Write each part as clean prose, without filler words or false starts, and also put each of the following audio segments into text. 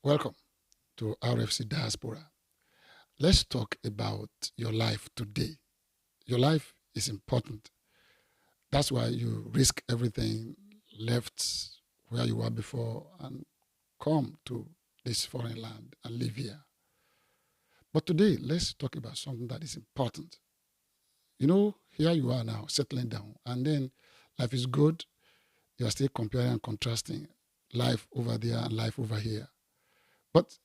Welcome to RFC Diaspora. Let's talk about your life today. Your life is important. That's why you risk everything, left where you were before, and come to this foreign land and live here. But today, let's talk about something that is important. Here you are now, settling down, and then life is good. You are still comparing and contrasting life over there and life over here. But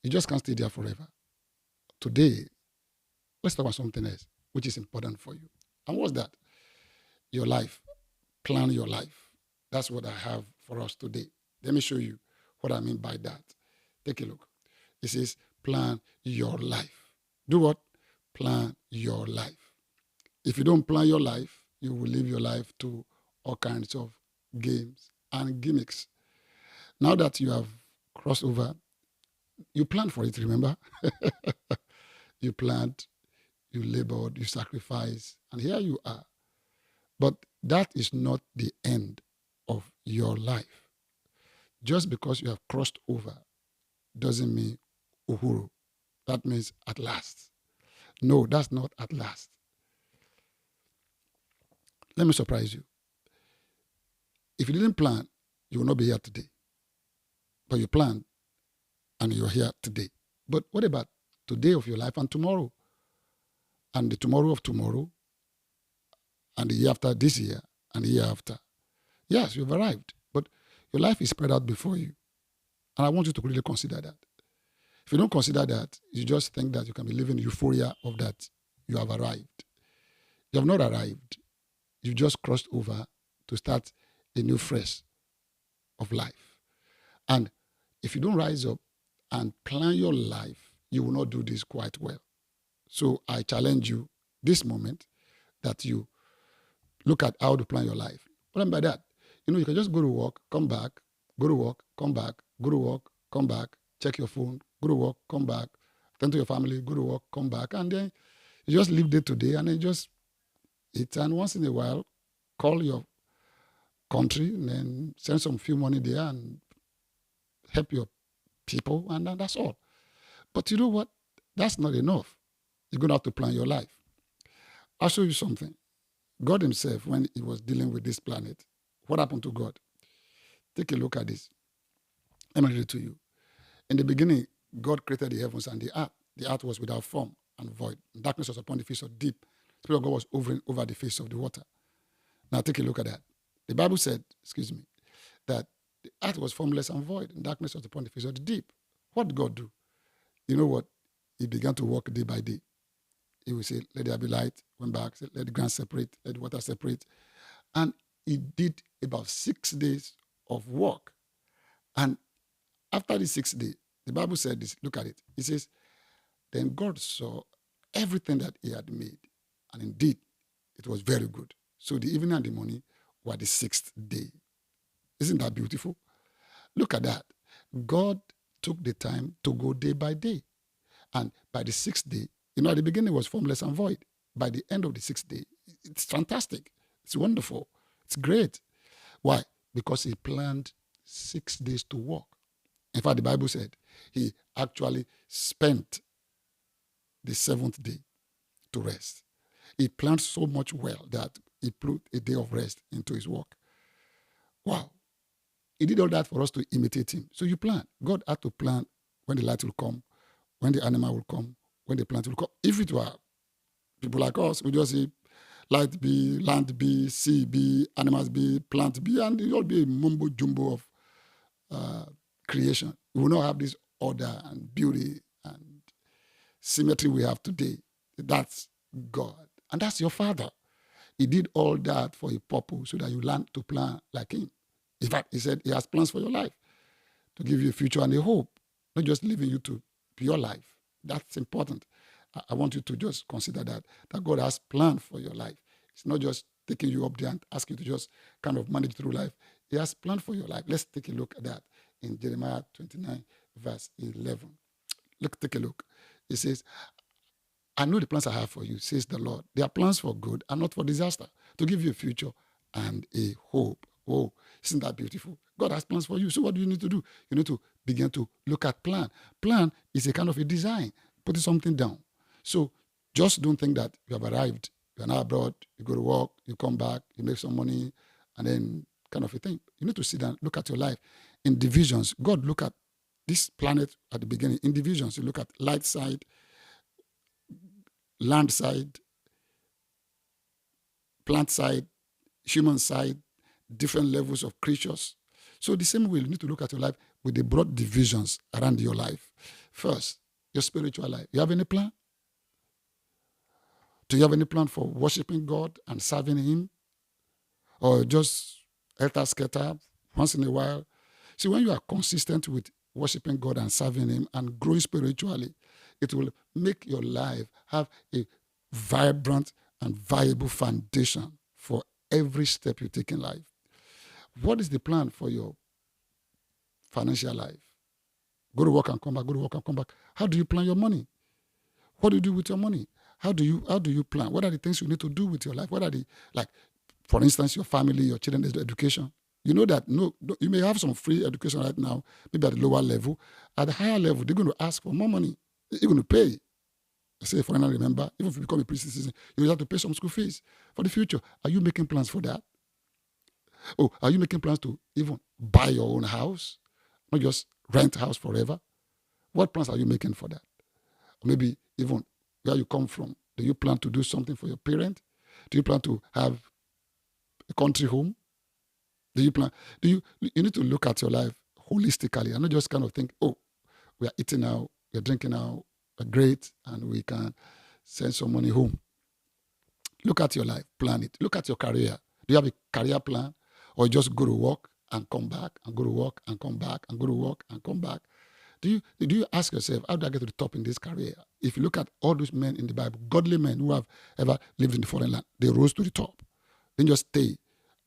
you just can't stay there forever. Today, let's talk about something else, which is important for you. And what's that? Your life. Plan your life. That's what I have for us today. Let me show you what I mean by that. Take a look. It says, plan your life. Do what? Plan your life. If you don't plan your life, you will live your life to all kinds of games and gimmicks. Now that you have crossed over, you planned for it, remember? You planned, you labored, you sacrificed, and here you are. But that is not the end of your life. Just because you have crossed over doesn't mean uhuru. That means at last. No, that's not at last. Let me surprise you. If you didn't plan, you will not be here today. But you planned and you're here today. But what about today of your life and tomorrow? And the tomorrow of tomorrow? And the year after this year and the year after? Yes, you've arrived. But your life is spread out before you. And I want you to really consider that. If you don't consider that, you just think that you can be living the euphoria of that you have arrived. You have not arrived. You just crossed over to start a new phase of life. And if you don't rise up and plan your life, you will not do this quite well. So I challenge you this moment that you look at how to plan your life. What I mean by that? You can just go to work, come back, go to work, come back, go to work, come back, check your phone, go to work, come back, attend to your family, go to work, come back, and then you just live day to day, and then just eat. And once in a while, call your country, and then send some few money there and help your people, and that's all. But you know what? That's not enough. You're going to have to plan your life. I'll show you something. God himself, when he was dealing with this planet, what happened to God? Take a look at this. Let me read it to you. In the beginning, God created the heavens and the earth. The earth was without form and void. Darkness was upon the face of deep. The Spirit of God was hovering over the face of the water. Now take a look at that. The Bible said, that the earth was formless and void, and darkness was upon the face of the deep. What did God do? You know what? He began to walk day by day. He would say, let there be light. Went back, said, let the ground separate, let the water separate. And he did about 6 days of work. And after the 6th day, the Bible said this, look at it. It says, then God saw everything that he had made. And indeed, it was very good. So the evening and the morning were the 6th day. Isn't that beautiful? Look at that. God took the time to go day by day. And by the 6th day, at the beginning it was formless and void. By the end of the 6th day, it's fantastic. It's wonderful. It's great. Why? Because he planned 6 days to work. In fact, the Bible said he actually spent the 7th day to rest. He planned so much well that he put a day of rest into his work. Wow. He did all that for us to imitate him. So you plan. God had to plan when the light will come, when the animal will come, when the plant will come. If it were people like us, we just say light be, land be, sea be, animals be, plant be, and it will be a mumbo jumbo of creation. We will not have this order and beauty and symmetry we have today. That's God. And that's your Father. He did all that for a purpose so that you learn to plan like him. In fact, he said he has plans for your life to give you a future and a hope, not just leaving you to pure life. That's important. I want you to just consider that God has planned for your life. It's not just taking you up there and asking you to just kind of manage through life. He has planned for your life. Let's take a look at that in Jeremiah 29, verse 11. Take a look. It says, I know the plans I have for you, says the Lord. They are plans for good and not for disaster, to give you a future and a hope. Oh, isn't that beautiful? God has plans for you. So what do you need to do? You need to begin to look at plan. Plan is a kind of a design, putting something down. So just don't think that you have arrived. You're now abroad, you go to work, you come back, you make some money, and then kind of a thing. You need to sit down, look at your life in divisions. God look at this planet at the beginning in divisions. You look at light side, land side, plant side, human side, different levels of creatures. So the same way you need to look at your life with the broad divisions around your life. First, your spiritual life. You have any plan? Do you have any plan for worshiping God and serving Him? Or just helter-skelter once in a while? See, when you are consistent with worshiping God and serving Him and growing spiritually, it will make your life have a vibrant and viable foundation for every step you take in life. What is the plan for your financial life? Go to work and come back, go to work and come back. How do you plan your money? What do you do with your money? How do you plan? What are the things you need to do with your life? What are the, like, for instance, your family, your children's education? You know that you may have some free education right now, maybe at the lower level. At the higher level, they're going to ask for more money. You're going to pay. Say, for instance, remember, even if you become a priest citizen, you have to pay some school fees for the future. Are you making plans for that? Oh, are you making plans to even buy your own house? Not just rent a house forever? What plans are you making for that? Or maybe even where you come from. Do you plan to do something for your parent? Do you plan to have a country home? You need to look at your life holistically and not just kind of think, oh, we are eating now, we are drinking now, we're great, and we can send some money home. Look at your life, plan it. Look at your career. Do you have a career plan? Or just go to work and come back, and go to work and come back, and go to work and come back? Do you ask yourself, how do I get to the top in this career? If you look at all those men in the Bible, godly men who have ever lived in the foreign land, they rose to the top. They didn't just stay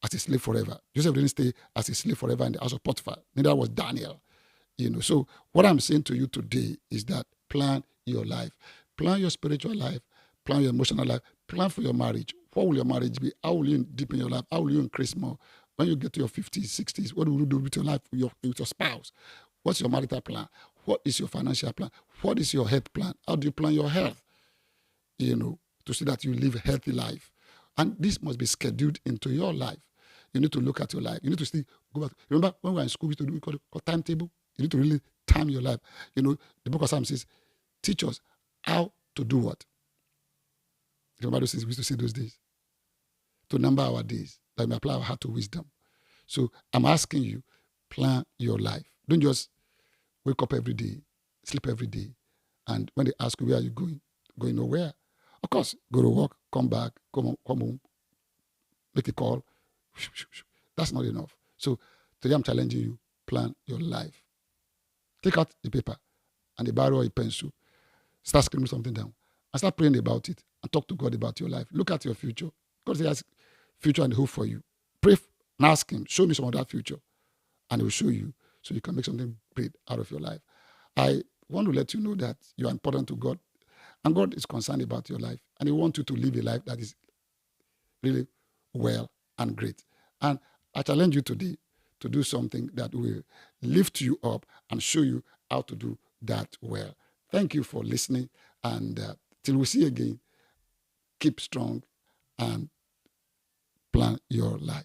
as a slave forever. Joseph didn't stay as a slave forever in the house of Potiphar. Neither was Daniel. So what I'm saying to you today is that plan your life. Plan your spiritual life. Plan your emotional life. Plan for your marriage. What will your marriage be? How will you deepen your life? How will you increase more? When you get to your 50s, 60s, what will you do with your life, with your spouse? What's your marital plan? What is your financial plan? What is your health plan? How do you plan your health? To see that you live a healthy life. And this must be scheduled into your life. You need to look at your life. You need to still go back. Remember when we were in school, we used to do a timetable? You need to really time your life. The book of Psalms says, teach us how to do what? Remember those things we used to say those days? To number our days, that we may apply our heart to wisdom. So I'm asking you, plan your life. Don't just wake up every day, sleep every day, and when they ask you, where are you going? Going nowhere. Of course, go to work, come back, come home, make a call. That's not enough. So today I'm challenging you, plan your life. Take out the paper and a biro or a pencil. Start scribbling something down and start praying about it and talk to God about your life. Look at your future. God has future and hope for you. Pray and ask Him, show me some of that future, and He will show you so you can make something great out of your life. I want to let you know that you are important to God, and God is concerned about your life, and He wants you to live a life that is really well and great. And I challenge you today to do something that will lift you up and show you how to do that well. Thank you for listening, and till we see again, keep strong and plan your life.